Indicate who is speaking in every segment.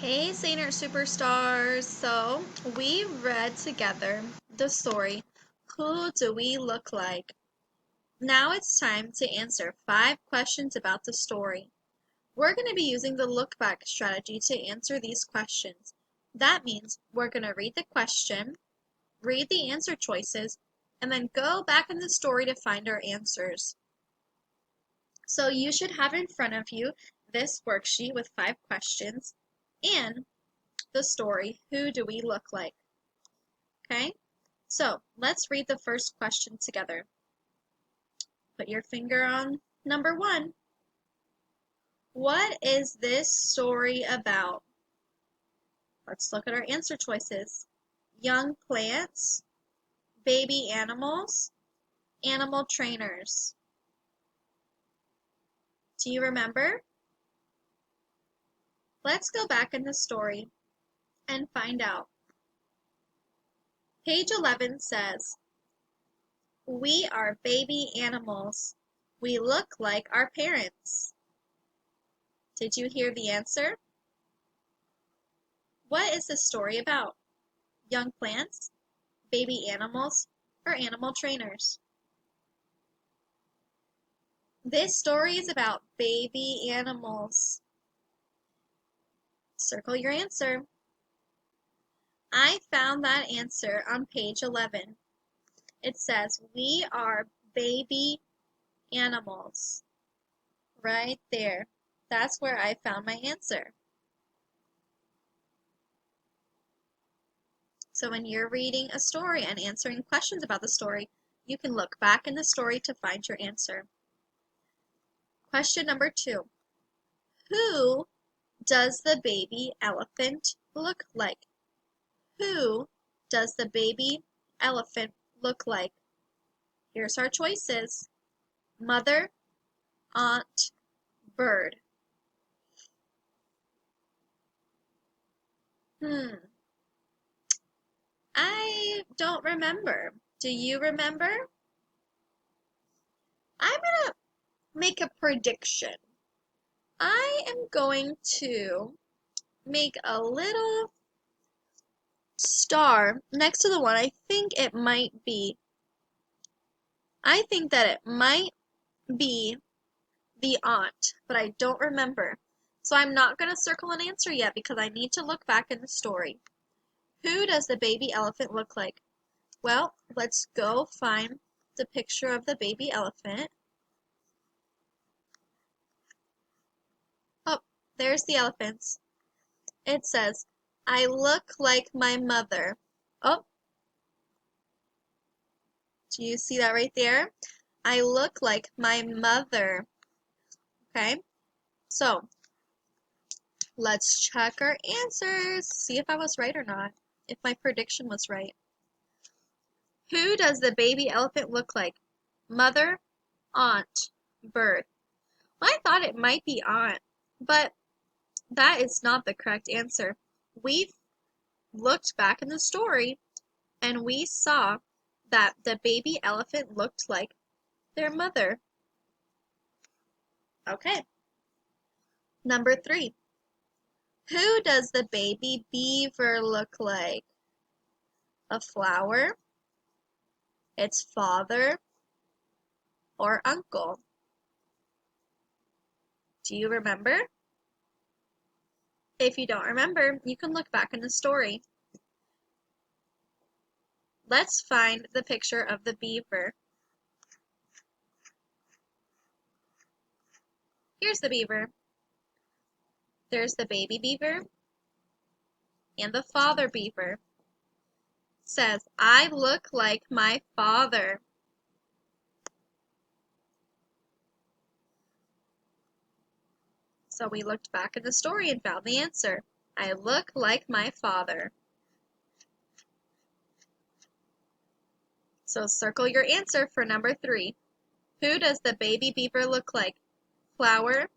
Speaker 1: Hey, Saint Superstars! So, we read together the story, Who Do We Look Like? Now it's time to answer 5 questions about the story. We're going to be using the look back strategy to answer these questions. That means we're going to read the question, read the answer choices, and then go back in the story to find our answers. So, you should have in front of you this worksheet with 5 questions and the story, Who Do We Look Like? Okay, so let's read the first question together. Put your finger on number 1. What is this story about? Let's look at our answer choices. Young plants, baby animals, animal trainers. Do you remember? Let's go back in the story and find out. Page 11 says, "We are baby animals. We look like our parents." Did you hear the answer? What is the story about? Young plants, baby animals, or animal trainers? This story is about baby animals. Circle your answer. I found that answer on page 11. It says, "We are baby animals." Right there. That's where I found my answer. So when you're reading a story and answering questions about the story, you can look back in the story to find your answer. Question number 2. Who does the baby elephant look like? Who does the baby elephant look like? Here's our choices. Mother, aunt, bird. I don't remember. Do you remember? I'm going to make a prediction. I am going to make a little star next to the one I think it might be. I think that it might be the aunt, but I don't remember. So I'm not going to circle an answer yet because I need to look back in the story. Who does the baby elephant look like? Well, let's go find the picture of the baby elephant. Oh, there's the elephants. It says, "I look like my mother." Oh, do you see that right there? I look like my mother. Okay, so let's check our answers, see if I was right or not, if my prediction was right. Who does the baby elephant look like? Mother, aunt, bird. Well, I thought it might be aunt, but that is not the correct answer. We looked back in the story and we saw that the baby elephant looked like their mother. Okay. Number 3. Who does the baby beaver look like? A flower, its father, or uncle? Do you remember? If you don't remember, you can look back in the story. Let's find the picture of the beaver. Here's the beaver. There's the baby beaver and the father beaver. It says, "I look like my father." So we looked back in the story and found the answer. I look like my father. So circle your answer for number 3. Who does the baby beaver look like? Flower,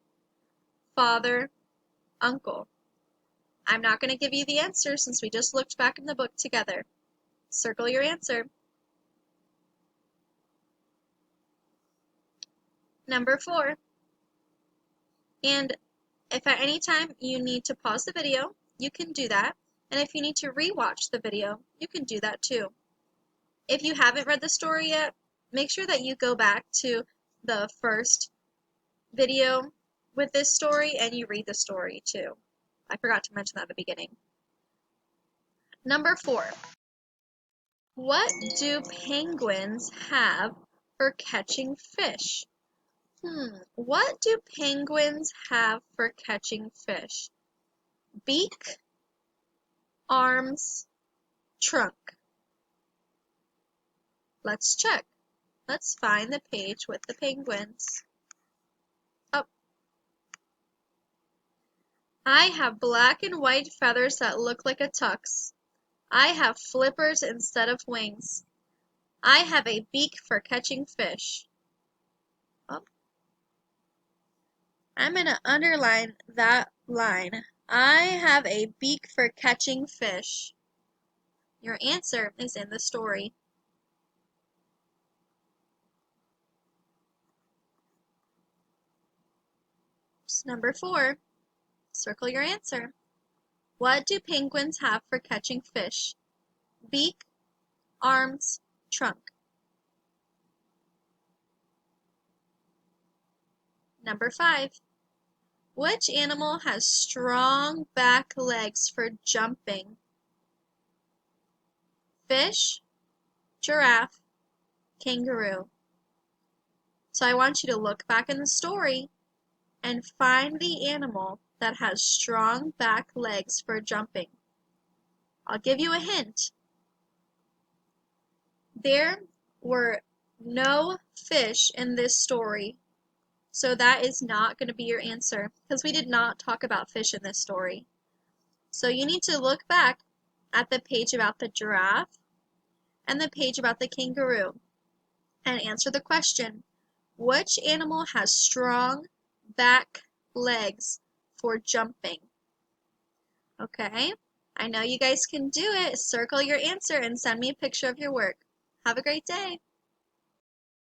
Speaker 1: father, uncle. I'm not going to give you the answer since we just looked back in the book together. Circle your answer. Number 4. And if at any time you need to pause the video you can do that. And if you need to rewatch the video, you can do that too. If you haven't read the story yet, make sure that you go back to the first video with this story and you read the story too. I forgot to mention that at the beginning. Number 4. What do penguins have for catching fish? What do penguins have for catching fish? Beak, arms, trunk. Let's check. Let's find the page with the penguins. Oh. I have black and white feathers that look like a tux. I have flippers instead of wings. I have a beak for catching fish. Oh. I'm going to underline that line. I have a beak for catching fish. Your answer is in the story. Number 4. Circle your answer. What do penguins have for catching fish? Beak, arms, trunk. Number 5. Which animal has strong back legs for jumping? Fish, giraffe, kangaroo. So I want you to look back in the story and find the animal that has strong back legs for jumping. I'll give you a hint. There were no fish in this story, so that is not going to be your answer because we did not talk about fish in this story. So you need to look back at the page about the giraffe and the page about the kangaroo and answer the question, which animal has strong back legs for jumping? Okay, I know you guys can do it. Circle your answer and send me a picture of your work. Have a great day.